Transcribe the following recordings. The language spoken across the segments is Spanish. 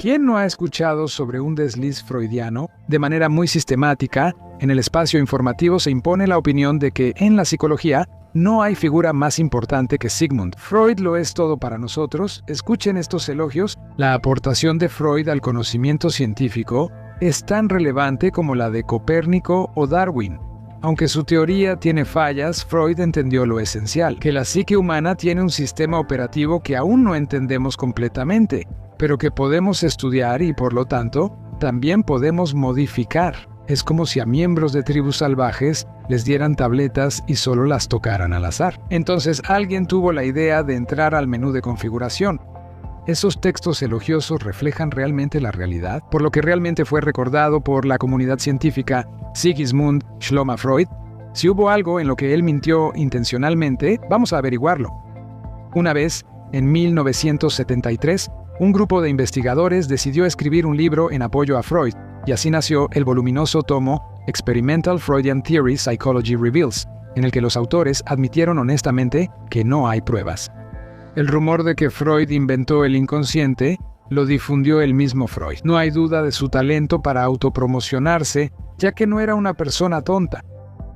¿Quién no ha escuchado sobre un desliz freudiano? De manera muy sistemática, en el espacio informativo se impone la opinión de que en la psicología no hay figura más importante que Sigmund. Freud lo es todo para nosotros. Escuchen estos elogios. La aportación de Freud al conocimiento científico es tan relevante como la de Copérnico o Darwin. Aunque su teoría tiene fallas, Freud entendió lo esencial, que la psique humana tiene un sistema operativo que aún no entendemos completamente, pero que podemos estudiar y, por lo tanto, también podemos modificar. Es como si a miembros de tribus salvajes les dieran tabletas y solo las tocaran al azar. Entonces alguien tuvo la idea de entrar al menú de configuración. ¿Esos textos elogiosos reflejan realmente la realidad? Por lo que realmente fue recordado por la comunidad científica Sigismund Schlomo Freud. Si hubo algo en lo que él mintió intencionalmente, vamos a averiguarlo. Una vez, en 1973, un grupo de investigadores decidió escribir un libro en apoyo a Freud, y así nació el voluminoso tomo Experimental Freudian Theory Psychology Reveals, en el que los autores admitieron honestamente que no hay pruebas. El rumor de que Freud inventó el inconsciente lo difundió el mismo Freud. No hay duda de su talento para autopromocionarse, ya que no era una persona tonta.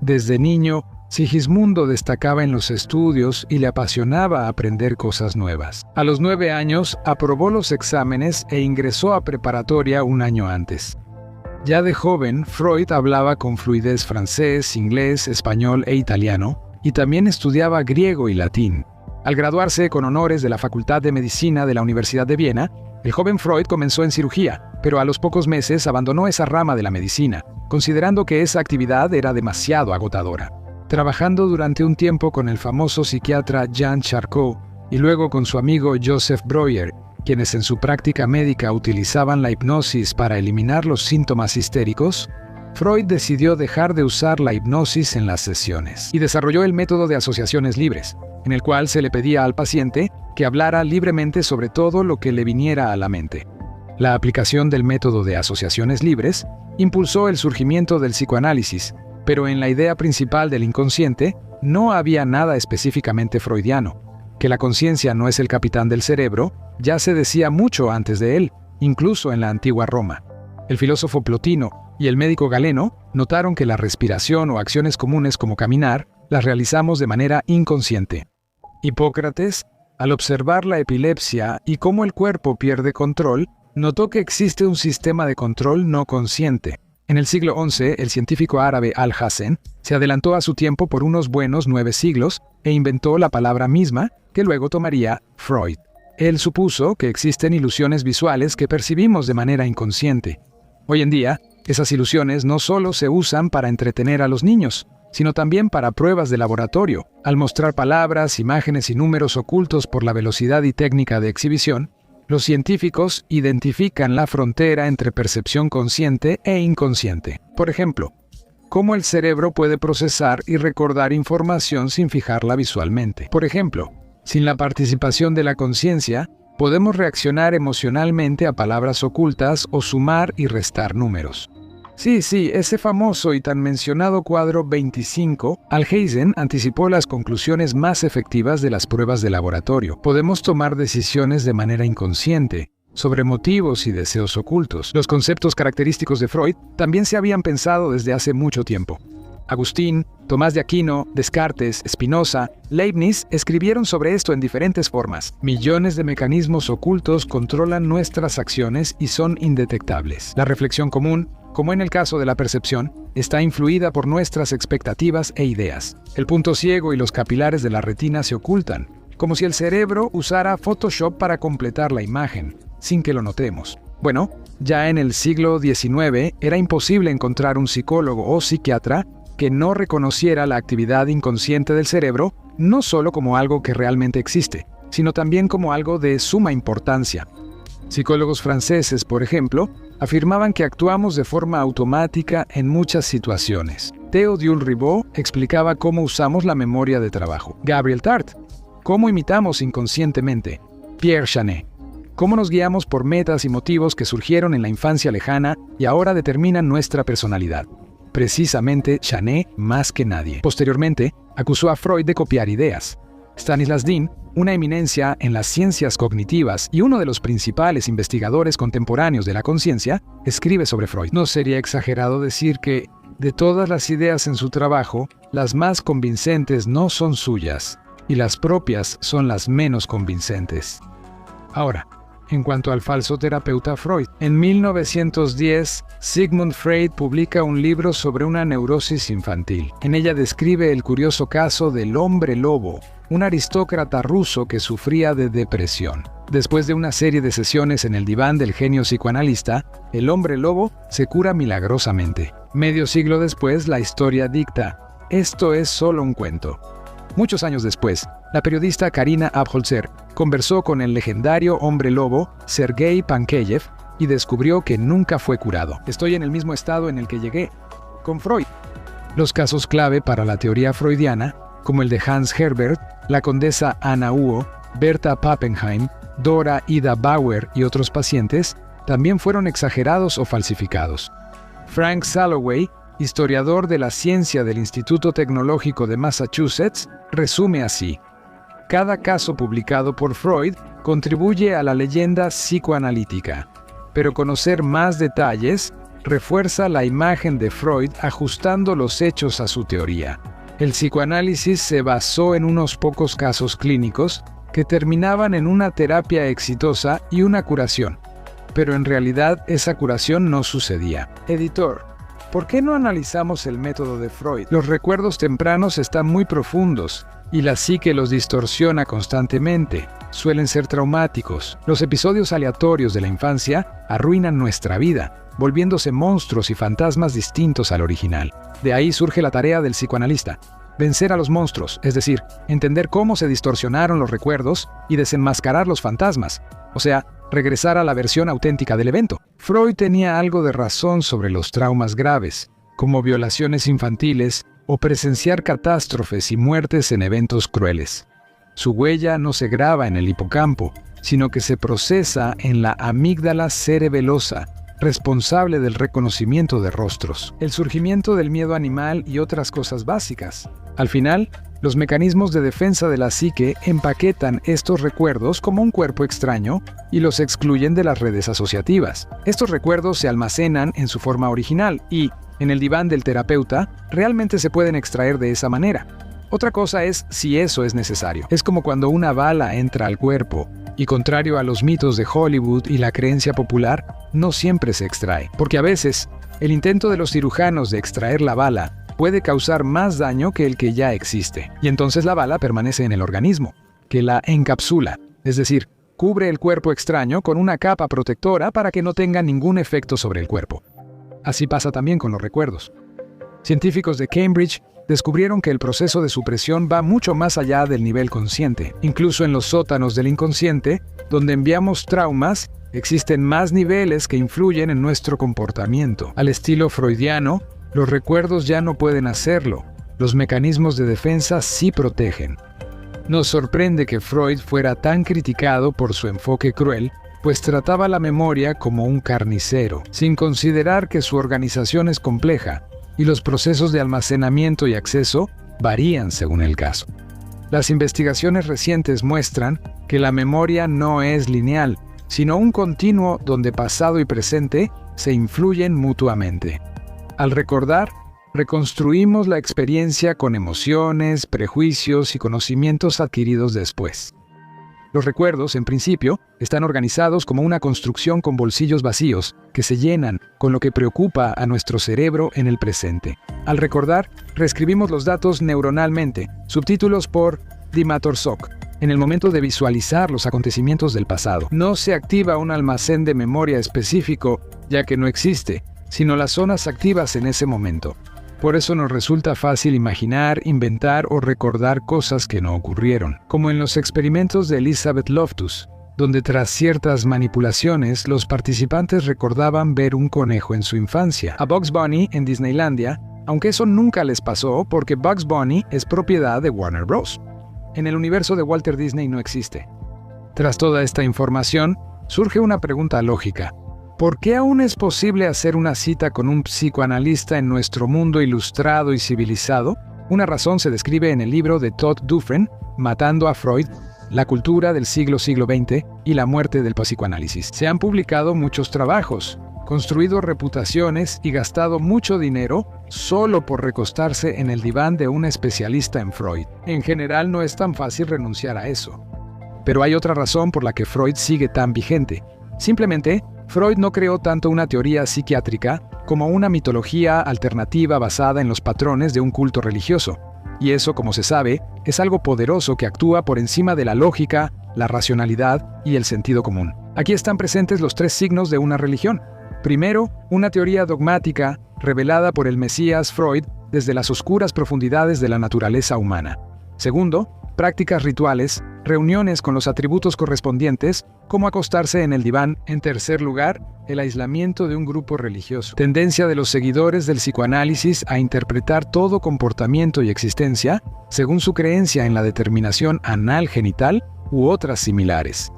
Desde niño, Sigismundo destacaba en los estudios y le apasionaba aprender cosas nuevas. A los 9 años, aprobó los exámenes e ingresó a preparatoria un año antes. Ya de joven, Freud hablaba con fluidez francés, inglés, español e italiano, y también estudiaba griego y latín. Al graduarse con honores de la Facultad de Medicina de la Universidad de Viena, el joven Freud comenzó en cirugía, pero a los pocos meses abandonó esa rama de la medicina, considerando que esa actividad era demasiado agotadora. Trabajando durante un tiempo con el famoso psiquiatra Jean Charcot y luego con su amigo Joseph Breuer, quienes en su práctica médica utilizaban la hipnosis para eliminar los síntomas histéricos, Freud decidió dejar de usar la hipnosis en las sesiones y desarrolló el método de asociaciones libres, en el cual se le pedía al paciente que hablara libremente sobre todo lo que le viniera a la mente. La aplicación del método de asociaciones libres impulsó el surgimiento del psicoanálisis, pero en la idea principal del inconsciente no había nada específicamente freudiano. Que la conciencia no es el capitán del cerebro ya se decía mucho antes de él, incluso en la antigua Roma. El filósofo Plotino y el médico Galeno notaron que la respiración o acciones comunes como caminar las realizamos de manera inconsciente. Hipócrates, al observar la epilepsia y cómo el cuerpo pierde control, notó que existe un sistema de control no consciente. En el siglo XI, el científico árabe Al-Hazen se adelantó a su tiempo por unos buenos 9 siglos e inventó la palabra misma que luego tomaría Freud. Él supuso que existen ilusiones visuales que percibimos de manera inconsciente. Hoy en día, esas ilusiones no solo se usan para entretener a los niños, sino también para pruebas de laboratorio. Al mostrar palabras, imágenes y números ocultos por la velocidad y técnica de exhibición, los científicos identifican la frontera entre percepción consciente e inconsciente. Por ejemplo, cómo el cerebro puede procesar y recordar información sin fijarla visualmente. Por ejemplo, sin la participación de la conciencia, podemos reaccionar emocionalmente a palabras ocultas o sumar y restar números. Sí, ese famoso y tan mencionado cuadro 25, Alhazen anticipó las conclusiones más efectivas de las pruebas de laboratorio. Podemos tomar decisiones de manera inconsciente sobre motivos y deseos ocultos. Los conceptos característicos de Freud también se habían pensado desde hace mucho tiempo. Agustín, Tomás de Aquino, Descartes, Spinoza, Leibniz escribieron sobre esto en diferentes formas. Millones de mecanismos ocultos controlan nuestras acciones y son indetectables. La reflexión común, como en el caso de la percepción, está influida por nuestras expectativas e ideas. El punto ciego y los capilares de la retina se ocultan, como si el cerebro usara Photoshop para completar la imagen, sin que lo notemos. Bueno, ya en el siglo XIX era imposible encontrar un psicólogo o psiquiatra que no reconociera la actividad inconsciente del cerebro no solo como algo que realmente existe, sino también como algo de suma importancia. Psicólogos franceses, por ejemplo, afirmaban que actuamos de forma automática en muchas situaciones. Théodule Ribot explicaba cómo usamos la memoria de trabajo. Gabriel Tart, cómo imitamos inconscientemente. Pierre Janet, cómo nos guiamos por metas y motivos que surgieron en la infancia lejana y ahora determinan nuestra personalidad. Precisamente Janet más que nadie. Posteriormente, acusó a Freud de copiar ideas. Stanislas Dean, una eminencia en las ciencias cognitivas y uno de los principales investigadores contemporáneos de la conciencia, escribe sobre Freud. No sería exagerado decir que, de todas las ideas en su trabajo, las más convincentes no son suyas, y las propias son las menos convincentes. Ahora, en cuanto al falso terapeuta Freud, en 1910, Sigmund Freud publica un libro sobre una neurosis infantil. En ella describe el curioso caso del hombre lobo, un aristócrata ruso que sufría de depresión. Después de una serie de sesiones en el diván del genio psicoanalista, el hombre lobo se cura milagrosamente. Medio siglo después, la historia dicta: esto es solo un cuento. Muchos años después, la periodista Karina Abholzer conversó con el legendario hombre lobo Sergei Pankejev y descubrió que nunca fue curado. Estoy en el mismo estado en el que llegué, con Freud. Los casos clave para la teoría freudiana, como el de Hans Herbert, la condesa Anna Huo, Berta Pappenheim, Dora Ida Bauer y otros pacientes, también fueron exagerados o falsificados. Frank Salloway, historiador de la ciencia del Instituto Tecnológico de Massachusetts, resume así: cada caso publicado por Freud contribuye a la leyenda psicoanalítica, pero conocer más detalles refuerza la imagen de Freud ajustando los hechos a su teoría. El psicoanálisis se basó en unos pocos casos clínicos que terminaban en una terapia exitosa y una curación, pero en realidad esa curación no sucedía. Editor, ¿por qué no analizamos el método de Freud? Los recuerdos tempranos están muy profundos y la psique los distorsiona constantemente. Suelen ser traumáticos. Los episodios aleatorios de la infancia arruinan nuestra vida, volviéndose monstruos y fantasmas distintos al original. De ahí surge la tarea del psicoanalista: vencer a los monstruos, es decir, entender cómo se distorsionaron los recuerdos y desenmascarar los fantasmas, o sea, regresar a la versión auténtica del evento. Freud tenía algo de razón sobre los traumas graves, como violaciones infantiles o presenciar catástrofes y muertes en eventos crueles. Su huella no se graba en el hipocampo, sino que se procesa en la amígdala cerebelosa, responsable del reconocimiento de rostros, el surgimiento del miedo animal y otras cosas básicas. Al final, los mecanismos de defensa de la psique empaquetan estos recuerdos como un cuerpo extraño y los excluyen de las redes asociativas. Estos recuerdos se almacenan en su forma original y, en el diván del terapeuta, realmente se pueden extraer de esa manera. Otra cosa es si eso es necesario. Es como cuando una bala entra al cuerpo, y contrario a los mitos de Hollywood y la creencia popular, no siempre se extrae. Porque a veces, el intento de los cirujanos de extraer la bala puede causar más daño que el que ya existe. Y entonces la bala permanece en el organismo, que la encapsula, es decir, cubre el cuerpo extraño con una capa protectora para que no tenga ningún efecto sobre el cuerpo. Así pasa también con los recuerdos. Científicos de Cambridge descubrieron que el proceso de supresión va mucho más allá del nivel consciente. Incluso en los sótanos del inconsciente, donde enviamos traumas, existen más niveles que influyen en nuestro comportamiento. Al estilo freudiano, los recuerdos ya no pueden hacerlo. Los mecanismos de defensa sí protegen. Nos sorprende que Freud fuera tan criticado por su enfoque cruel, pues trataba la memoria como un carnicero, sin considerar que su organización es compleja y los procesos de almacenamiento y acceso varían según el caso. Las investigaciones recientes muestran que la memoria no es lineal, sino un continuo donde pasado y presente se influyen mutuamente. Al recordar, reconstruimos la experiencia con emociones, prejuicios y conocimientos adquiridos después. Los recuerdos, en principio, están organizados como una construcción con bolsillos vacíos que se llenan con lo que preocupa a nuestro cerebro en el presente. Al recordar, reescribimos los datos neuronalmente, subtítulos por Dimator-Sok, en el momento de visualizar los acontecimientos del pasado. No se activa un almacén de memoria específico, ya que no existe, sino las zonas activas en ese momento. Por eso nos resulta fácil imaginar, inventar o recordar cosas que no ocurrieron, como en los experimentos de Elizabeth Loftus, donde tras ciertas manipulaciones los participantes recordaban ver un conejo en su infancia. A Bugs Bunny en Disneylandia, aunque eso nunca les pasó porque Bugs Bunny es propiedad de Warner Bros. En el universo de Walter Disney no existe. Tras toda esta información, surge una pregunta lógica. ¿Por qué aún es posible hacer una cita con un psicoanalista en nuestro mundo ilustrado y civilizado? Una razón se describe en el libro de Todd Dufresne, Matando a Freud, la cultura del siglo XX y la muerte del psicoanálisis. Se han publicado muchos trabajos, construido reputaciones y gastado mucho dinero solo por recostarse en el diván de un especialista en Freud. En general no es tan fácil renunciar a eso. Pero hay otra razón por la que Freud sigue tan vigente. Simplemente, Freud no creó tanto una teoría psiquiátrica como una mitología alternativa basada en los patrones de un culto religioso. Y eso, como se sabe, es algo poderoso que actúa por encima de la lógica, la racionalidad y el sentido común. Aquí están presentes los 3 signos de una religión. Primero, una teoría dogmática revelada por el Mesías Freud desde las oscuras profundidades de la naturaleza humana. Segundo, prácticas rituales, reuniones con los atributos correspondientes, como acostarse en el diván. En tercer lugar, el aislamiento de un grupo religioso. Tendencia de los seguidores del psicoanálisis a interpretar todo comportamiento y existencia según su creencia en la determinación anal genital u otras similares.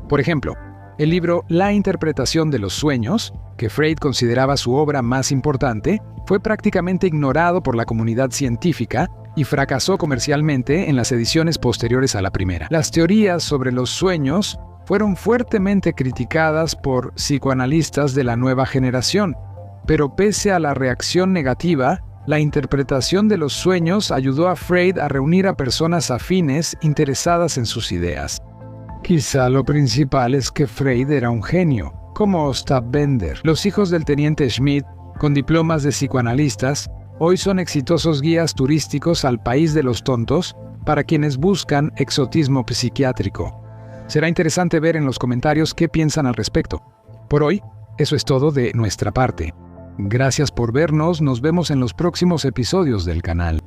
Por ejemplo, el libro La interpretación de los sueños, que Freud consideraba su obra más importante, fue prácticamente ignorado por la comunidad científica y fracasó comercialmente en las ediciones posteriores a la primera. Las teorías sobre los sueños fueron fuertemente criticadas por psicoanalistas de la nueva generación, pero pese a la reacción negativa, la interpretación de los sueños ayudó a Freud a reunir a personas afines interesadas en sus ideas. Quizá lo principal es que Freud era un genio, como Ostap Bender. Los hijos del teniente Schmidt, con diplomas de psicoanalistas, hoy son exitosos guías turísticos al país de los tontos para quienes buscan exotismo psiquiátrico. Será interesante ver en los comentarios qué piensan al respecto. Por hoy, eso es todo de nuestra parte. Gracias por vernos, nos vemos en los próximos episodios del canal.